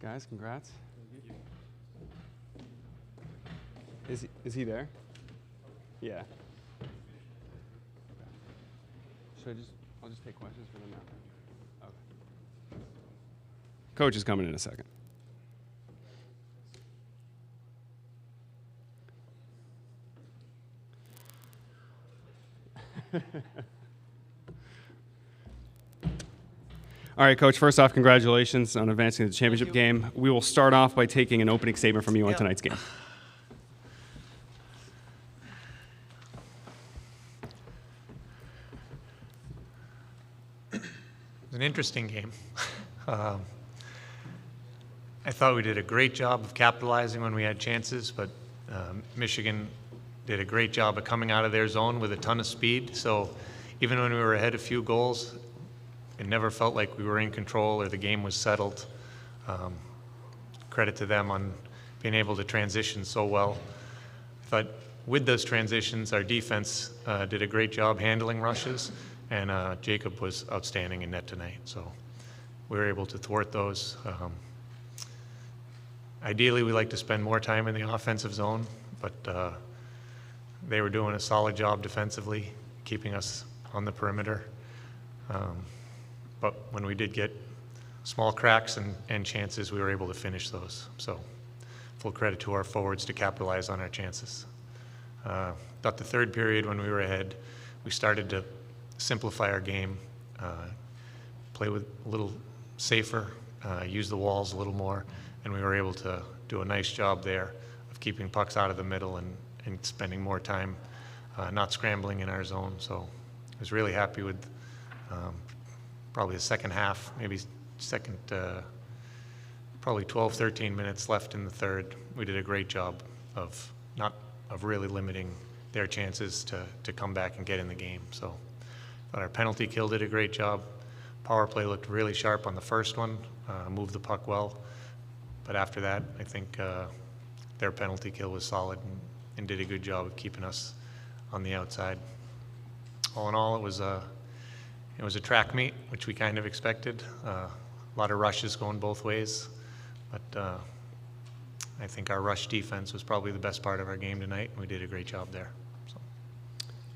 Guys, congrats. Is he there? Yeah. I'll just take questions for them now. Okay. Coach is coming in a second. All right, Coach, first off, congratulations on advancing to the championship game. We will start off by taking an opening statement from you on tonight's game. It was an interesting game. I thought we did a great job of capitalizing when we had chances, but Michigan did a great job of coming out of their zone with a ton of speed. So even when we were ahead a few goals, it never felt like we were in control or the game was settled. Credit to them on being able to transition so well. I thought with those transitions, our defense did a great job handling rushes, and Jacob was outstanding in net tonight. So we were able to thwart those. Ideally, we like to spend more time in the offensive zone, but they were doing a solid job defensively, keeping us on the perimeter. But when we did get small cracks and chances, we were able to finish those. So full credit to our forwards to capitalize on our chances. Thought the third period when we were ahead, we started to simplify our game, play with a little safer, use the walls a little more, and we were able to do a nice job there of keeping pucks out of the middle and spending more time not scrambling in our zone. So I was really happy with probably the second half, maybe probably 12, 13 minutes left in the third. We did a great job of really limiting their chances to come back and get in the game. So I thought our penalty kill did a great job. Power play looked really sharp on the first one, moved the puck well. But after that, I think their penalty kill was solid and did a good job of keeping us on the outside. All in all, it was a track meet, which we kind of expected. A lot of rushes going both ways, but I think our rush defense was probably the best part of our game tonight, and we did a great job there. So.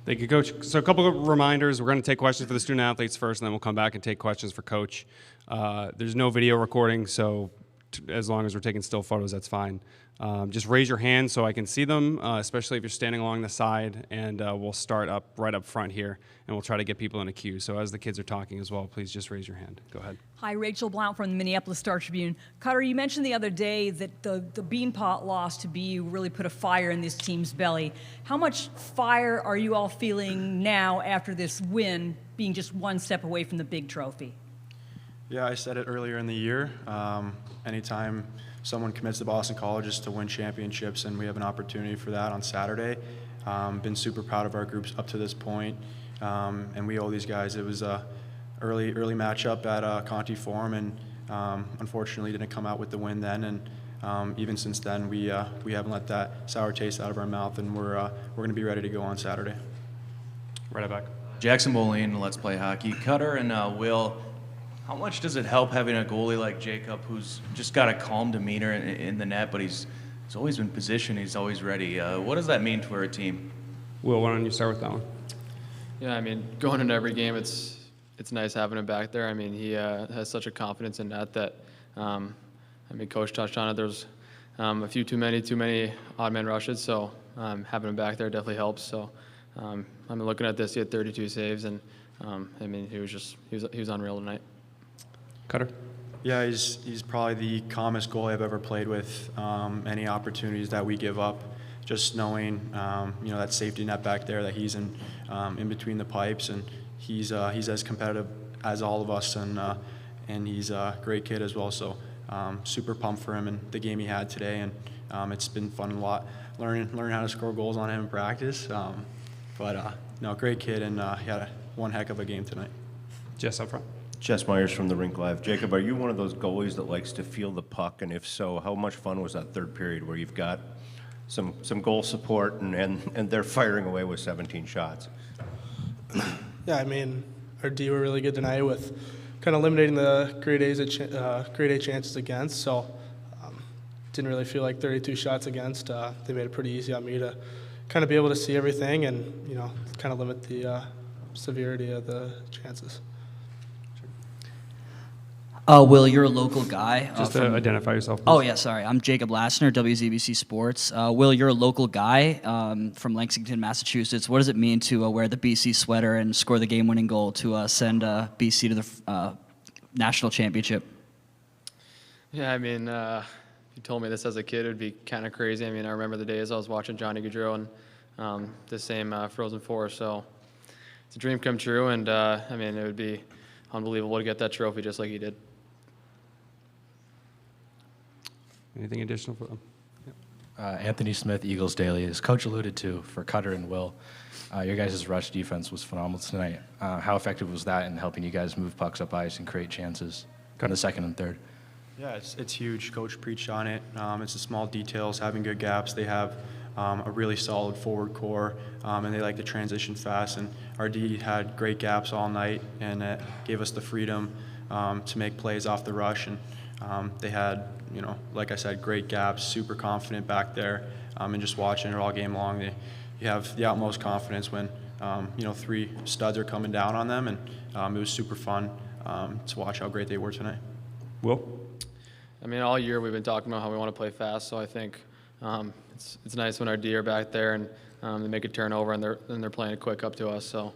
Thank you, Coach. So a couple of reminders. We're going to take questions for the student athletes first, and then we'll come back and take questions for Coach. There's no video recording, so as long as we're taking still photos, that's fine. Just raise your hand so I can see them, especially if you're standing along the side, and we'll start right up front here, and we'll try to get people in a queue. So as the kids are talking as well, please just raise your hand. Go ahead. Hi, Rachel Blount from the Minneapolis Star-Tribune. Cutter, you mentioned the other day that the Beanpot loss to BU really put a fire in this team's belly. How much fire are you all feeling now after this win, being just one step away from the big trophy? Yeah, I said it earlier in the year. Anytime someone commits to Boston College is to win championships, and we have an opportunity for that on Saturday. Been super proud of our groups up to this point, and we owe these guys. It was a early matchup at Conti Forum, and unfortunately didn't come out with the win then. And even since then, we haven't let that sour taste out of our mouth, and we're going to be ready to go on Saturday. Right back. Jackson Moline, Let's Play Hockey. Cutter and Will, how much does it help having a goalie like Jacob, who's just got a calm demeanor in the net, but he's always been positioned, he's always ready? What does that mean for a team? Will, why don't you start with that one? Yeah, I mean, going into every game, it's nice having him back there. I mean, he has such a confidence in net that, Coach touched on it. There's a few too many odd man rushes, so having him back there definitely helps. So, looking at this, he had 32 saves, and he was unreal tonight. Cutter? Yeah, he's probably the calmest goalie I've ever played with. Any opportunities that we give up, just knowing that safety net back there, that he's in between the pipes, and he's as competitive as all of us, and he's a great kid as well. So super pumped for him and the game he had today, and it's been fun a lot learning how to score goals on him in practice. Great kid, and he had one heck of a game tonight. Jess up front. Jess Myers from the Rink Live. Jacob, are you one of those goalies that likes to feel the puck? And if so, how much fun was that third period where you've got some goal support and they're firing away with 17 shots? Yeah, our D were really good tonight with kind of limiting the grade A chances against. So didn't really feel like 32 shots against. They made it pretty easy on me to kind of be able to see everything and, kind of limit the severity of the chances. Will, you're a local guy. Just to identify yourself, please. Oh, yeah, sorry. I'm Jacob Lassner, WZBC Sports. Will, you're a local guy from Lexington, Massachusetts. What does it mean to wear the BC sweater and score the game-winning goal to send BC to the national championship? Yeah, I mean, if you told me this as a kid, it would be kind of crazy. I mean, I remember the days I was watching Johnny Gaudreau and the same Frozen Four, so it's a dream come true, and I mean, it would be unbelievable to get that trophy just like he did. Anything additional for them? Anthony Smith, Eagles Daily. As Coach alluded to, for Cutter and Will, your guys' rush defense was phenomenal tonight. How effective was that in helping you guys move pucks up ice and create chances in the second and third? Yeah, it's huge. Coach preached on it. It's the small details, having good gaps. They have a really solid forward core, and they like to transition fast. And our D had great gaps all night, and it gave us the freedom to make plays off the rush. And they had, like I said, great gaps, super confident back there, and just watching it all game long, you have the utmost confidence when, 3 studs are coming down on them, and it was super fun to watch how great they were tonight. Will? I mean, all year we've been talking about how we want to play fast, so I think it's nice when our D are back there and they make a turnover and they're playing it quick up to us. So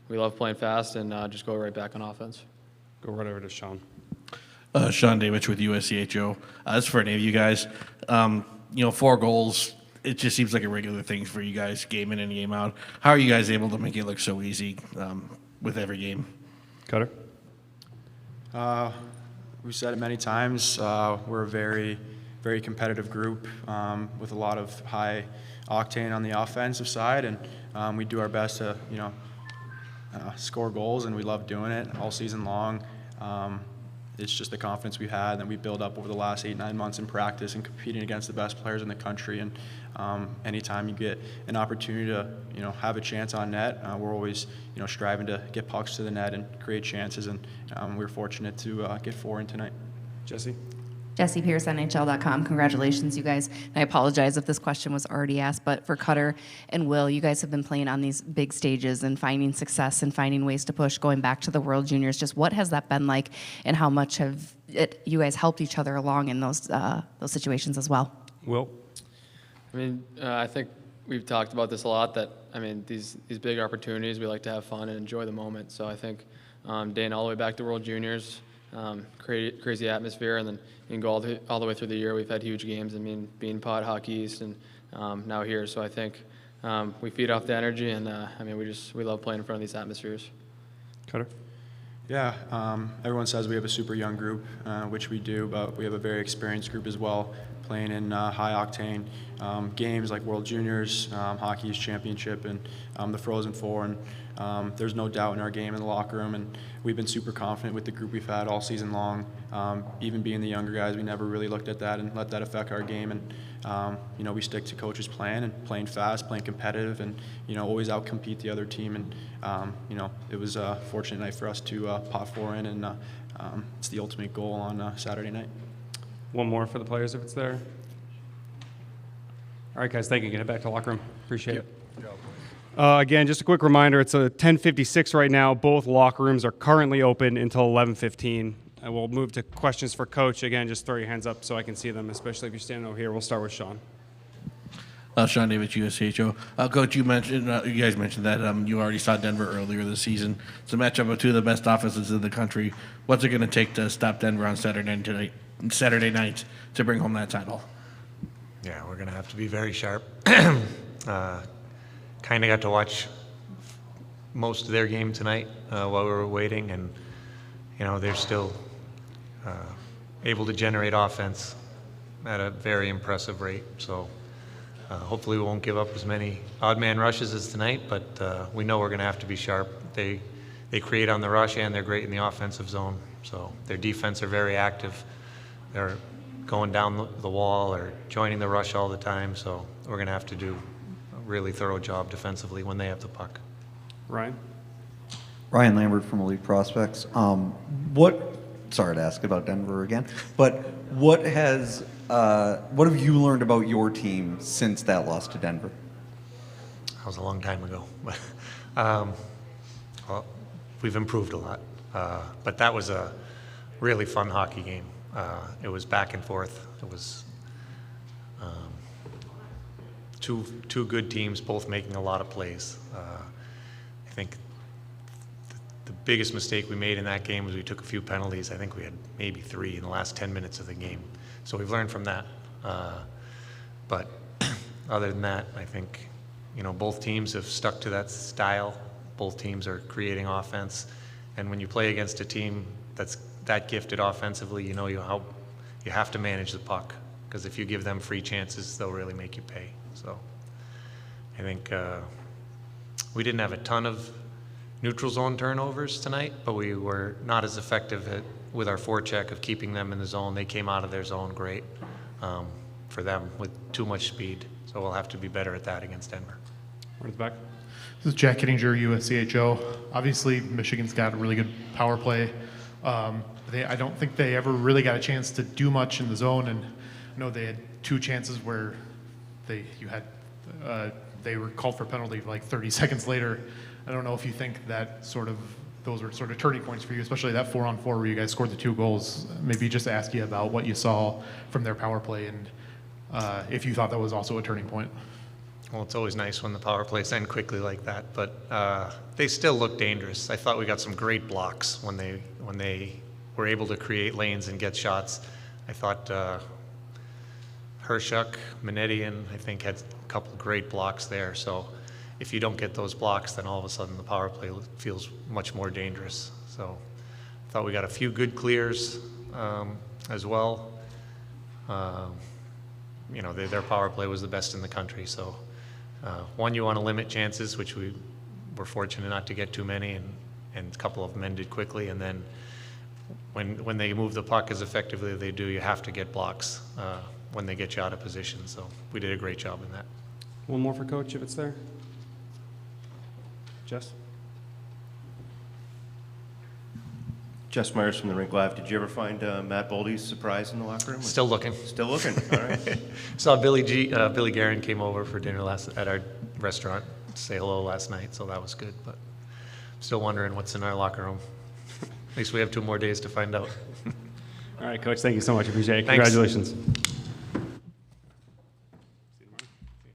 we love playing fast and just go right back on offense. Go right over to Sean. Sean Davidge with USCHO. This is for any of you guys. 4 goals, it just seems like a regular thing for you guys, game in and game out. How are you guys able to make it look so easy with every game? Cutter? We've said it many times. We're a very, very competitive group with a lot of high octane on the offensive side, and we do our best to, score goals, and we love doing it all season long. It's just the confidence we've had that we built up over the last 8-9 months in practice and competing against the best players in the country. And anytime you get an opportunity to, have a chance on net, we're always, striving to get pucks to the net and create chances. And we're fortunate to get 4 in tonight. Jesse? Jesse Pierce, NHL.com. Congratulations, you guys. And I apologize if this question was already asked, but for Cutter and Will, you guys have been playing on these big stages and finding success and finding ways to push, going back to the World Juniors. Just what has that been like, and how much have you guys helped each other along in those situations as well? Will? I mean, I think we've talked about this a lot, that, these big opportunities, we like to have fun and enjoy the moment. So I think dating all the way back to World Juniors, crazy atmosphere, and then you can go all the way through the year. We've had huge games. Being Pod, Hockey East, and now here. So I think we feed off the energy, and we love playing in front of these atmospheres. Cutter? Yeah, everyone says we have a super young group, which we do, but we have a very experienced group as well, playing in high-octane games like World Juniors, Hockey East Championship, and the Frozen Four. And there's no doubt in our game in the locker room, and we've been super confident with the group we've had all season long. Even being the younger guys, we never really looked at that and let that affect our game. And we stick to coach's plan and playing fast, playing competitive, and always outcompete the other team. And it was a fortunate night for us to pot 4 in, and it's the ultimate goal on Saturday night. One more for the players if it's there. All right, guys, thank you. Get it back to the locker room. Appreciate it. Again, just a quick reminder, it's a 10:56 right now. Both locker rooms are currently open until 11:15. And we'll move to questions for Coach. Again, just throw your hands up so I can see them, especially if you're standing over here. We'll start with Sean. Sean Davis, USCHO. Coach, you guys mentioned that you already saw Denver earlier this season. It's a matchup of 2 of the best offenses in the country. What's it going to take to stop Denver on Saturday night to bring home that title? Yeah, we're going to have to be very sharp. Kind of got to watch most of their game tonight while we were waiting, and they're still able to generate offense at a very impressive rate. So hopefully we won't give up as many odd man rushes as tonight, but we know we're going to have to be sharp. They create on the rush, and they're great in the offensive zone. So their defense are very active. They're going down the wall or joining the rush all the time. So we're going to have to do a really thorough job defensively when they have the puck. Ryan? Ryan Lambert from Elite Prospects. Sorry to ask about Denver again, but what have you learned about your team since that loss to Denver? That was a long time ago. Well, we've improved a lot. But that was a really fun hockey game. It was back and forth. It was two good teams, both making a lot of plays. I think the biggest mistake we made in that game was we took a few penalties. I think we had maybe 3 in the last 10 minutes of the game. So we've learned from that. But other than that, I think, both teams have stuck to that style. Both teams are creating offense. And when you play against a team that's that gifted offensively, you have to manage the puck. Because if you give them free chances, they'll really make you pay. So I think we didn't have a ton of neutral zone turnovers tonight, but we were not as effective with our forecheck of keeping them in the zone. They came out of their zone great for them with too much speed. So we'll have to be better at that against Denver. Right at the back. This is Jack Kittinger, USCHO. Obviously, Michigan's got a really good power play. I don't think they ever really got a chance to do much in the zone, and I know they had 2 chances where they were called for a penalty like 30 seconds later. I don't know if you think that those are sort of turning points for you, especially that 4-on-4 where you guys scored the 2 goals. Maybe just ask you about what you saw from their power play and if you thought that was also a turning point. Well, it's always nice when the power plays end quickly like that, but they still look dangerous. I thought we got some great blocks when they were able to create lanes and get shots. I thought Hershuk, Manetian, I think, had a couple of great blocks there. So if you don't get those blocks, then all of a sudden the power play feels much more dangerous. So I thought we got a few good clears as well. Their power play was the best in the country. So one, you want to limit chances, which we were fortunate not to get too many, and a couple of them ended quickly. And then when they move the puck as effectively as they do, you have to get blocks when they get you out of position. So we did a great job in that. One more for Coach, if it's there. Jess? Jess Myers from the Rink Live. Did you ever find Matt Boldy's surprise in the locker room? Still looking. Still looking. All right. Saw Billy Guerin came over for dinner at our restaurant to say hello last night, so that was good. But I'm still wondering what's in our locker room. At least we have 2 more days to find out. All right, Coach, thank you so much. Appreciate it. Thanks. Congratulations.